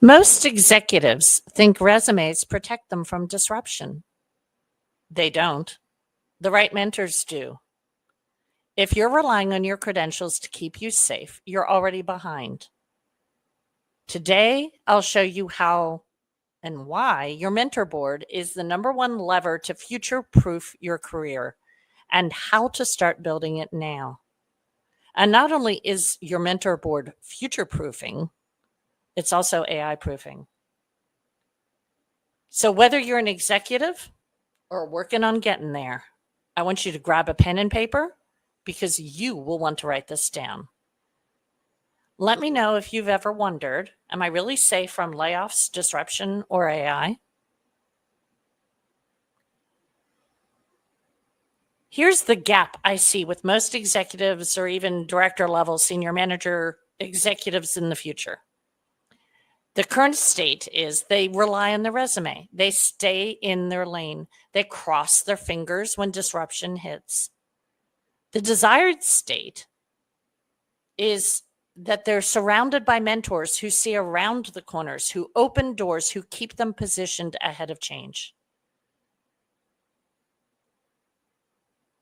Most executives think resumes protect them from disruption. They don't. The right mentors do. If you're relying on your credentials to keep you safe, you're already behind. Today, I'll show you how and why your mentor board is the number one lever to future-proof your career and how to start building it now. And not only is your mentor board future-proofing, it's also AI-proofing. So whether you're an executive or working on getting there, I want you to grab a pen and paper because you will want to write this down. Let me know if you've ever wondered, am I really safe from layoffs, disruption, or AI? Here's the gap I see with most executives or even director level, senior manager executives in the future. The current state is they rely on the resume. They stay in their lane. They cross their fingers when disruption hits. The desired state is that they're surrounded by mentors who see around the corners, who open doors, who keep them positioned ahead of change.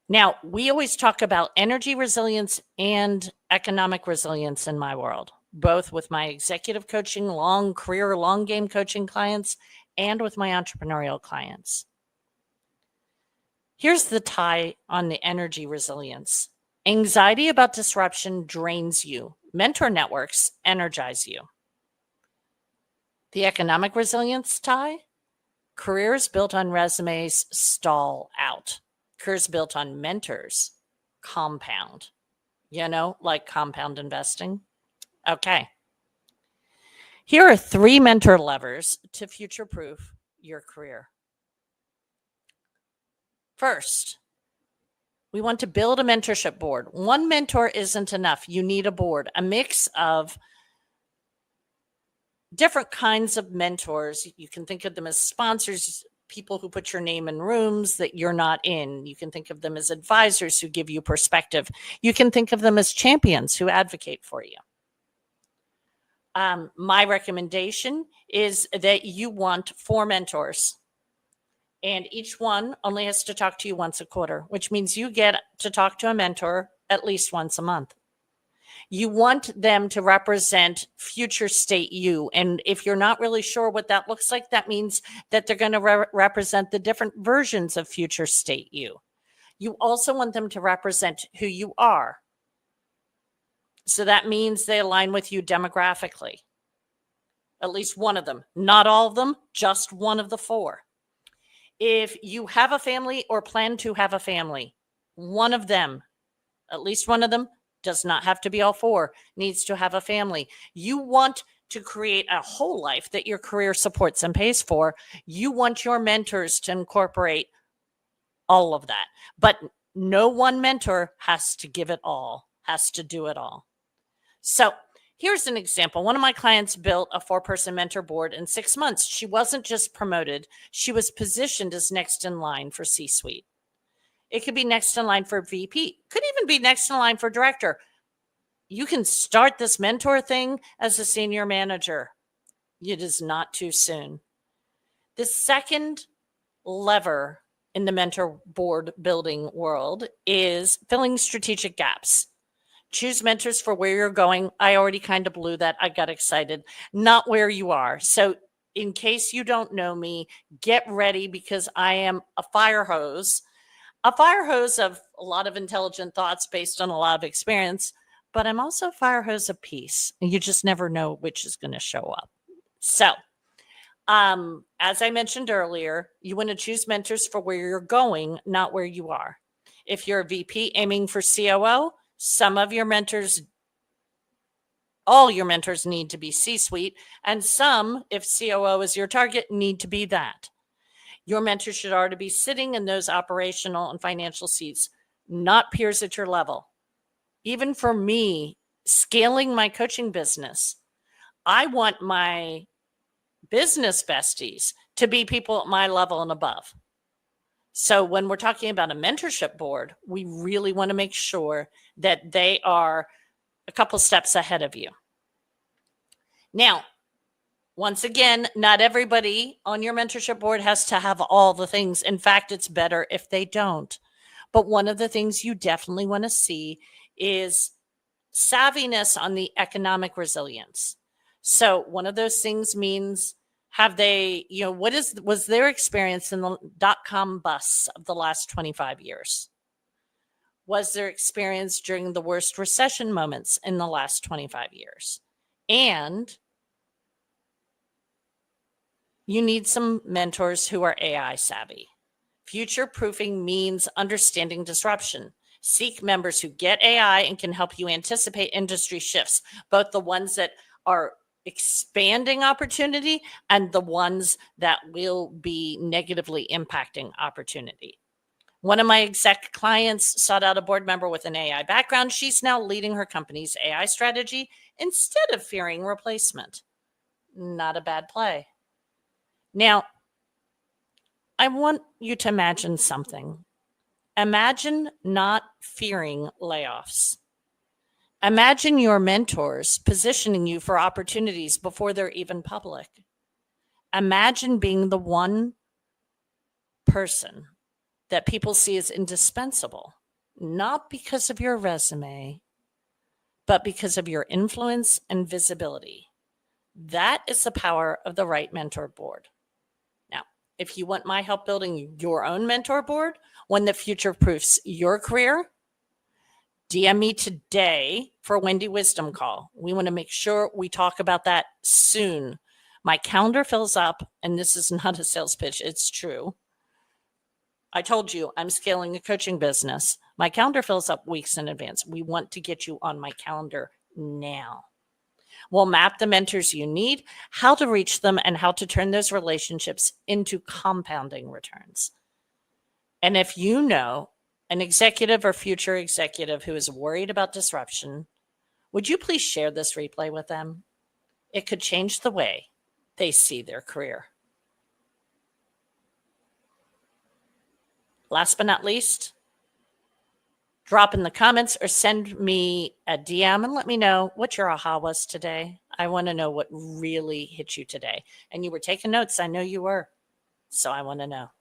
Now, we always talk about energy resilience and economic resilience in my world, both with my executive coaching, long career, long game coaching clients, and with my entrepreneurial clients. Here's the tie on the energy resilience. Anxiety about disruption drains you. Mentor networks energize you. The economic resilience tie, careers built on resumes stall out. Careers built on mentors compound, like compound investing. Okay. Here are 3 mentor levers to future-proof your career. First, we want to build a mentorship board. One mentor isn't enough. You need a board, a mix of different kinds of mentors. You can think of them as sponsors, people who put your name in rooms that you're not in. You can think of them as advisors who give you perspective. You can think of them as champions who advocate for you. My recommendation is that you want 4 mentors. And each one only has to talk to you once a quarter, which means you get to talk to a mentor at least once a month. You want them to represent future state you. And if you're not really sure what that looks like, that means that they're going to represent the different versions of future state you. You also want them to represent who you are. So that means they align with you demographically. At least one of them, not all of them, just one of the 4. If you have a family or plan to have a family, one of them, at least one of them, does not have to be all 4, needs to have a family. You want to create a whole life that your career supports and pays for. You want your mentors to incorporate all of that. But no one mentor has to give it all, has to do it all. So here's an example. One of my clients built a 4-person mentor board in 6 months. She wasn't just promoted. She was positioned as next in line for C-suite. It could be next in line for VP. Could even be next in line for director. You can start this mentor thing as a senior manager. It is not too soon. The second lever in the mentor board building world is filling strategic gaps. Choose mentors for where you're going. I already kind of blew that. I got excited. Not where you are. So in case you don't know me, get ready because I am a fire hose of a lot of intelligent thoughts based on a lot of experience, but I'm also a fire hose of peace. You just never know which is going to show up. So as I mentioned earlier, you want to choose mentors for where you're going, not where you are. If you're a VP aiming for COO, some of your mentors, all your mentors need to be C-suite, and some, if COO is your target, need to be that. Your mentors should already be sitting in those operational and financial seats, not peers at your level. Even for me, scaling my coaching business, I want my business besties to be people at my level and above. So when we're talking about a mentorship board, we really want to make sure that they are a couple steps ahead of you. Now, Once again, not everybody on your mentorship board has to have all the things. In fact, it's better if they don't. But one of the things you definitely want to see is savviness on the economic resilience. So one of those things means, have they, was their experience in the .com bust of the last 25 years? Was their experience during the worst recession moments in the last 25 years? And you need some mentors who are AI savvy. Future proofing means understanding disruption. Seek members who get AI and can help you anticipate industry shifts, both the ones that are expanding opportunity and the ones that will be negatively impacting opportunity. One of my exec clients sought out a board member with an AI background. She's now leading her company's AI strategy instead of fearing replacement. Not a bad play. Now, I want you to imagine something. Imagine not fearing layoffs. Imagine your mentors positioning you for opportunities before they're even public. Imagine being the one person that people see as indispensable, not because of your resume, but because of your influence and visibility. That is the power of the right mentor board. Now, if you want my help building your own mentor board, one that future-proofs your career, DM me today for a Wendy Wisdom call. We want to make sure we talk about that soon. My calendar fills up, and this is not a sales pitch, it's true. I told you I'm scaling a coaching business. My calendar fills up weeks in advance. We want to get you on my calendar now. We'll map the mentors you need, how to reach them, and how to turn those relationships into compounding returns. And if you know an executive or future executive who is worried about disruption, would you please share this replay with them? It could change the way they see their career. Last but not least, drop in the comments or send me a DM and let me know what your aha was today. I want to know what really hit you today. And you were taking notes. I know you were. So I want to know.